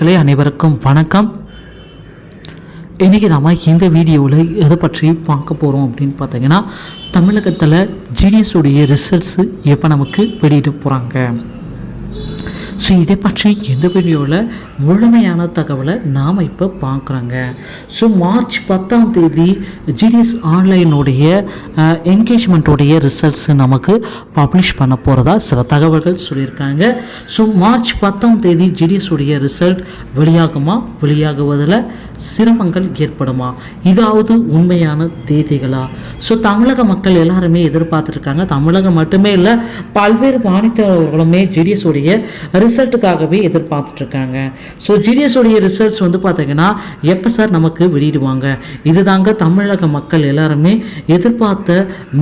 அனைவருக்கும் வணக்கம். இன்றைக்கி நாம் இந்த வீடியோவில் எதை பற்றி பார்க்க போகிறோம் அப்படின்னு பார்த்தீங்கன்னா, தமிழகத்தில் ஜிடிஎஸ் உடைய ரிசல்ட்ஸு எப்போ நமக்கு வெளியிட போகிறாங்க. ஸோ இதை பற்றி இந்த வீடியோவில் முழுமையான தகவலை நாம் இப்போ பார்க்குறாங்க. ஸோ மார்ச் 10 ஜிடிஎஸ் ஆன்லைனுடைய என்கேஜ்மெண்ட்டோடைய ரிசல்ட்ஸ் நமக்கு பப்ளிஷ் பண்ண போகிறதா சில தகவல்கள் சொல்லியிருக்காங்க. ஸோ மார்ச் 10 ஜிடிஎஸ் உடைய ரிசல்ட் வெளியாகுவதில் சிரமங்கள் ஏற்படுமா? இதாவது உண்மையான தேதிகளா? ஸோ தமிழக மக்கள் எல்லாருமே எதிர்பார்த்துருக்காங்க. தமிழகம் மட்டுமே இல்லை, பல்வேறு மாநிலங்களுமே ஜிடிஎஸ் உடைய ரிசல்ட்டுக்காகவே எதிர்பார்த்துட்ருக்காங்க. ஸோ ஜிடிஎஸ் உடைய ரிசல்ட்ஸ் பார்த்தீங்கன்னா எப்போ சார் நமக்கு வெளியிடுவாங்க? இதுதாங்க தமிழக மக்கள் எல்லாருமே எதிர்பார்த்த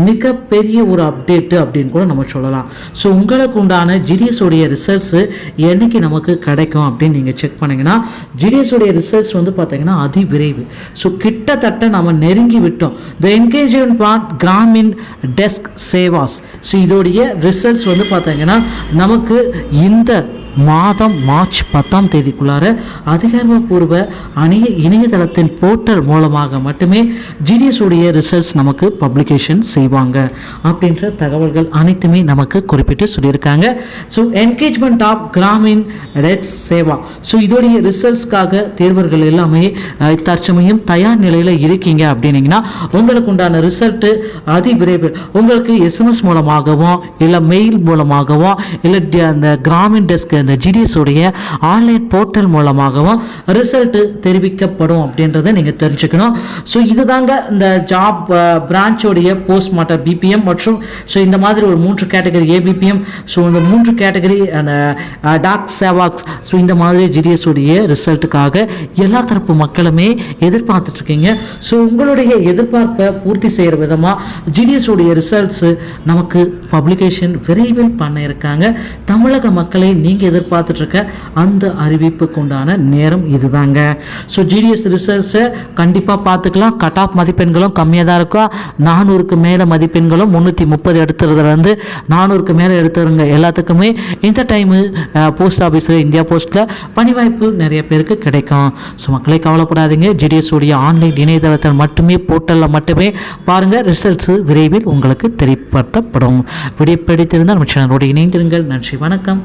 மிகப்பெரிய ஒரு அப்டேட்டு அப்படின்னு கூட நம்ம சொல்லலாம். ஸோ உங்களுக்கு உண்டான ஜிடிஎஸ் உடைய ரிசல்ட்ஸு என்னைக்கு நமக்கு கிடைக்கும் அப்படின்னு நீங்கள் செக் பண்ணிங்கன்னா, ஜிடிஎஸ் உடைய ரிசல்ட்ஸ் பார்த்தீங்கன்னா அதிவிரைவு. ஸோ கிட்டத்தட்ட நம்ம நெருங்கி விட்டோம். The engagement part Gramin desk சேவாஸ். ஸோ இதோடைய ரிசல்ட்ஸ் பார்த்தீங்கன்னா நமக்கு இந்த மாதம் மார்ச் 10 அதிகாரப்பூர்வ இணையதளத்தின் போர்ட்டல் மூலமாக மட்டுமே ஜிடிஎஸ் உடைய ரிசல்ட்ஸ் நமக்கு பப்ளிகேஷன் செய்வாங்க அப்படின்ற தகவல்கள் அனைத்துமே நமக்கு குறிப்பிட்டு சொல்லியிருக்காங்க. So engagement of Gramin desk Seva. So இதோடைய ரிசல்ட்ஸ்க்காக தேர்வர்கள் எல்லாமே தற்சமயம் தயார் நிலையில் இருக்கீங்க அப்படின்னீங்கன்னா, உங்களுக்கு உண்டான ரிசல்ட்டு அதிவிரைவில் உங்களுக்கு எஸ்எம்எஸ் மூலமாகவும் இல்லை மெயில் மூலமாகவும் இல்லை அந்த கிராமின் டெஸ்க் இந்த ஜிடிஎஸ் உடைய ஆன்லைன் போர்ட்டல் மூலமாகவும் ரிசல்ட் தெரிவிக்கப்படும் அப்படின்றத நீங்கள் தெரிஞ்சுக்கணும். ஸோ இதுதாங்க இந்த ஜாப் பிரான்ச்சோடைய போஸ்ட் மார்ட்டம் பிபிஎம் மற்றும் ஸோ இந்த மாதிரி ஒரு 3 கேட்டகரி ஏபிபிஎம். ஸோ இந்த 3 கேட்டகரி அந்த டாக் சேவாக்ஸ். ஸோ இந்த மாதிரி ஜிடிஎஸ் உடைய ரிசல்ட்டுக்காக எல்லா தரப்பு மக்களுமே எதிர்பார்த்துட்ருக்கீங்க. ஸோ உங்களுடைய எதிர்பார்ப்பை பூர்த்தி செய்கிற விதமாக ஜிடிஎஸ் உடைய ரிசல்ட்ஸு நமக்கு பப்ளிகேஷன் விரைவில் பண்ண இருக்காங்க. தமிழக மக்களை நீங்கள் எதிர்பார்த்துட்ருக்க அந்த அறிவிப்புக்கு உண்டான நேரம் இதுதாங்க. ஸோ ஜிடிஎஸ் ரிசல்ட்ஸை கண்டிப்பாக பார்த்துக்கலாம். கட் ஆஃப் மதிப்பெண்களும் கம்மியாக தான் இருக்கும். 400க்கு மேலே மதிப்பெண்களும் 330 எடுத்துறதுலேருந்து 400க்கு மேலே எடுத்துருங்க எல்லாத்துக்குமே இந்த டைமு போஸ்ட் ஆஃபீஸில் இந்தியா போஸ்ட்டில் பணி வாய்ப்பு நிறைய பேருக்கு கிடைக்கும். ஸோ மக்களை கவலைப்படாதீங்க. ஜிடிஎஸ் உடைய ஆன்லைன் இணையதளத்தில் மட்டுமே போர்ட்டலில் மட்டுமே பாருங்கள். ரிசல்ட்ஸு விரைவில் உங்களுக்கு தெரியப்படுத்தப்படும். வீடியோ பிடித்திருந்தால் நம்ம சேனலோடு இணைந்திருங்கள். நன்றி, வணக்கம்.